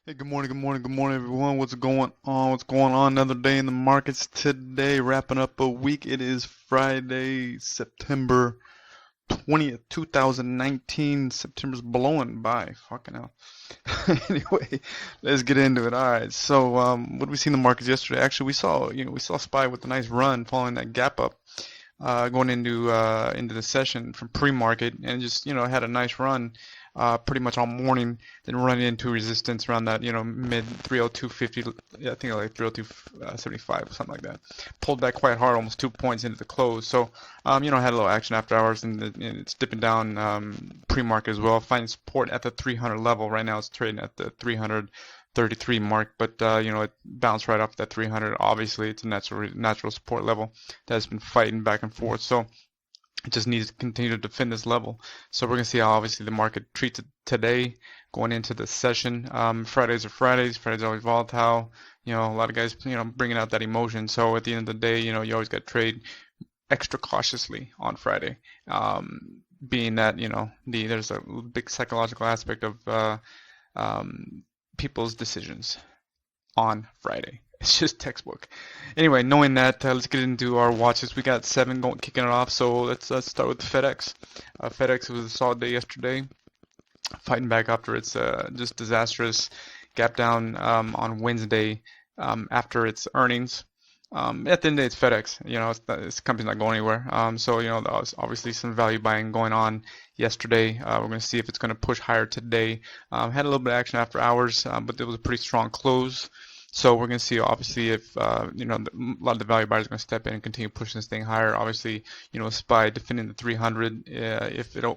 Hey, good morning, everyone. What's going on? What's going on? Another day in the markets today, wrapping up a week. It is Friday, September 20th, 2019. September's blowing by. Fucking hell. Anyway, let's get into it. All right. So, what did we see in the markets yesterday? Actually, we saw SPY with a nice run following that gap up, going into the session from pre-market, and just had a nice run pretty much all morning, then running into resistance around that mid 302.50, I think like 302.75 something like that. Pulled back quite hard, almost 2 points into the close. So had a little action after hours, and it's dipping down pre-market as well. Finding support at the 300 level. Right now it's trading at the 333 mark, but it bounced right off that 300. Obviously, it's a natural support level that's been fighting back and forth. So it just needs to continue to defend this level. So we're going to see how obviously the market treats it today going into the session. Fridays are Fridays. Fridays are always volatile. A lot of guys, bringing out that emotion. So at the end of the day, you always got to trade extra cautiously on Friday. Being that, there's a big psychological aspect of people's decisions on Friday. It's just textbook. Anyway, knowing that, let's get into our watches. We got seven going, kicking it off. So let's start with FedEx. FedEx was a solid day yesterday, fighting back after its just disastrous gap down on Wednesday after its earnings. At the end of the day, it's FedEx. This company's not going anywhere. So there was obviously some value buying going on yesterday. We're going to see if it's going to push higher today. Had a little bit of action after hours, but it was a pretty strong close. So we're going to see obviously if a lot of the value buyers are going to step in and continue pushing this thing higher. Obviously, SPY defending the 300. If the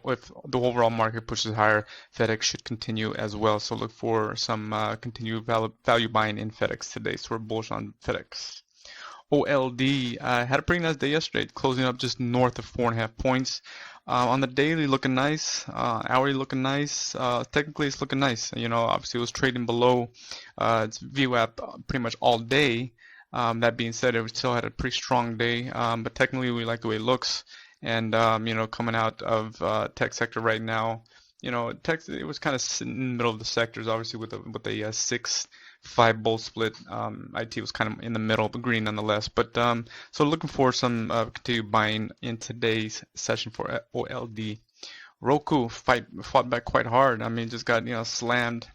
overall market pushes higher, FedEx should continue as well. So look for some continued value buying in FedEx today. So we're bullish on FedEx. OLD had a pretty nice day yesterday, closing up just north of 4.5 points. On the daily, looking nice. Hourly, looking nice. Technically, it's looking nice. Obviously, it was trading below its VWAP pretty much all day. That being said, it still had a pretty strong day. But technically, we like the way it looks. And coming out of tech sector right now, tech it was kind of in the middle of the sectors, obviously with a 6-5 bull split. IT was kind of in the middle, but green nonetheless. But so looking for some continued buying in today's session for OLD. ROKU fought back quite hard. I mean, just got slammed,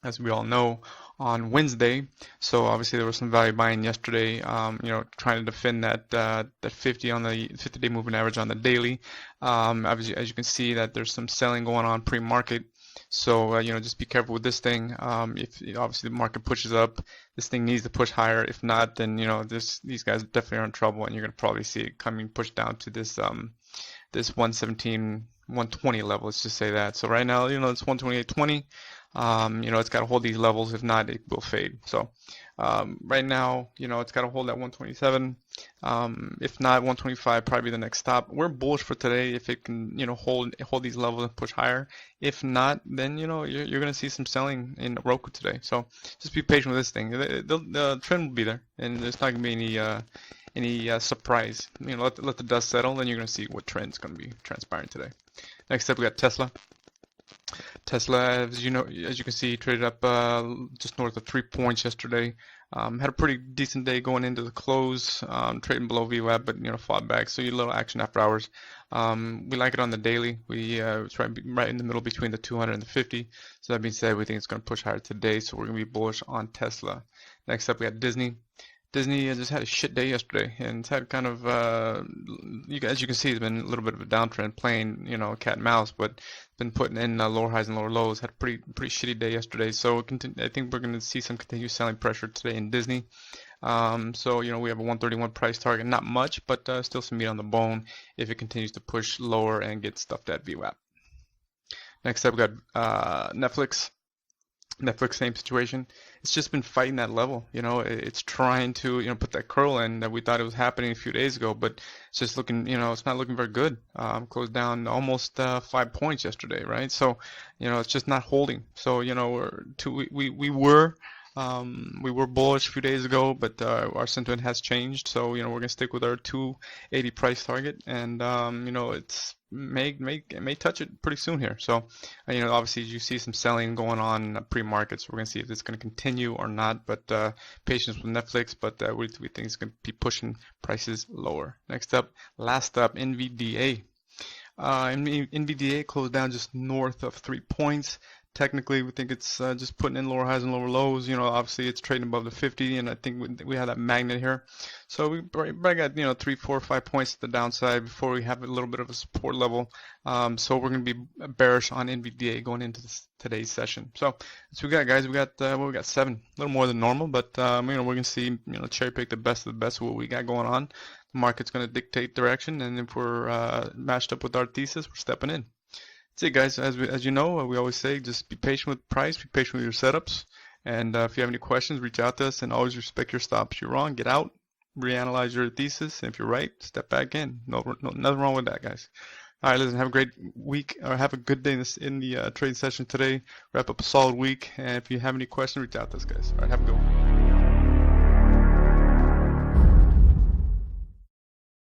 as we all know, on Wednesday. So obviously there was some value buying yesterday. Trying to defend that 50 on the 50-day moving average on the daily. As you can see, that there's some selling going on pre-market. So just be careful with this thing. If obviously the market pushes up, this thing needs to push higher. If not, then these guys definitely are in trouble, and you're gonna probably see it coming pushed down to this 117, 120 level. Let's just say that. So right now, it's 128.20. It's got to hold these levels. If not, it will fade. So right now, it's got to hold that 127. If not, 125 probably the next stop. We're bullish for today if it can, hold these levels and push higher. If not, then you're going to see some selling in Roku today. So just be patient with this thing. The trend will be there, and there's not going to be any surprise. Let the dust settle, then you're going to see what trend's going to be transpiring today. Next up, we got Tesla. Tesla, as you can see, traded up just north of 3 points yesterday. Had a pretty decent day going into the close, trading below VWAP, but fought back. So you a little action after hours. We like it on the daily. It's right in the middle between the 200 and the 50. So that being said, we think it's going to push higher today. So we're going to be bullish on Tesla. Next up, we got Disney. Disney just had a shit day yesterday, and it's had kind of, as you can see, it's been a little bit of a downtrend, playing, cat and mouse, but been putting in lower highs and lower lows. Had a pretty shitty day yesterday, so I think we're going to see some continued selling pressure today in Disney. So we have a 131 price target, not much, but still some meat on the bone if it continues to push lower and get stuffed at VWAP. Next up, we got Netflix. Netflix, same situation. It's just been fighting that level. It's trying to, put that curl in that we thought it was happening a few days ago, but it's just looking, it's not looking very good. Closed down almost 5 points yesterday, right? So, it's just not holding. So, we were We were bullish a few days ago, but our sentiment has changed. So we're gonna stick with our 280 price target, and it's may touch it pretty soon here. So obviously you see some selling going on in pre-markets. We're gonna see if it's gonna continue or not. But patience with Netflix, but we think it's gonna be pushing prices lower. Last up, NVDA. NVDA closed down just north of 3 points. Technically, we think it's just putting in lower highs and lower lows. Obviously it's trading above the 50, and I think we have that magnet here. So we probably got 3, 4, 5 points to the downside before we have a little bit of a support level. So we're going to be bearish on NVDA going into today's session. So that's what we got, guys. We got 7, a little more than normal, but we're going to see cherry pick the best of the best of what we got going on. The market's going to dictate direction, and if we're matched up with our thesis, we're stepping in. That's it, guys. As you know, we always say, just be patient with price, be patient with your setups, and if you have any questions, reach out to us, and always respect your stops. If you're wrong, get out, reanalyze your thesis, and if you're right, step back in. Nothing wrong with that, guys. All right, listen, have a great week, or have a good day in the trade session today. Wrap up a solid week, and if you have any questions, reach out to us, guys. All right, have a good one.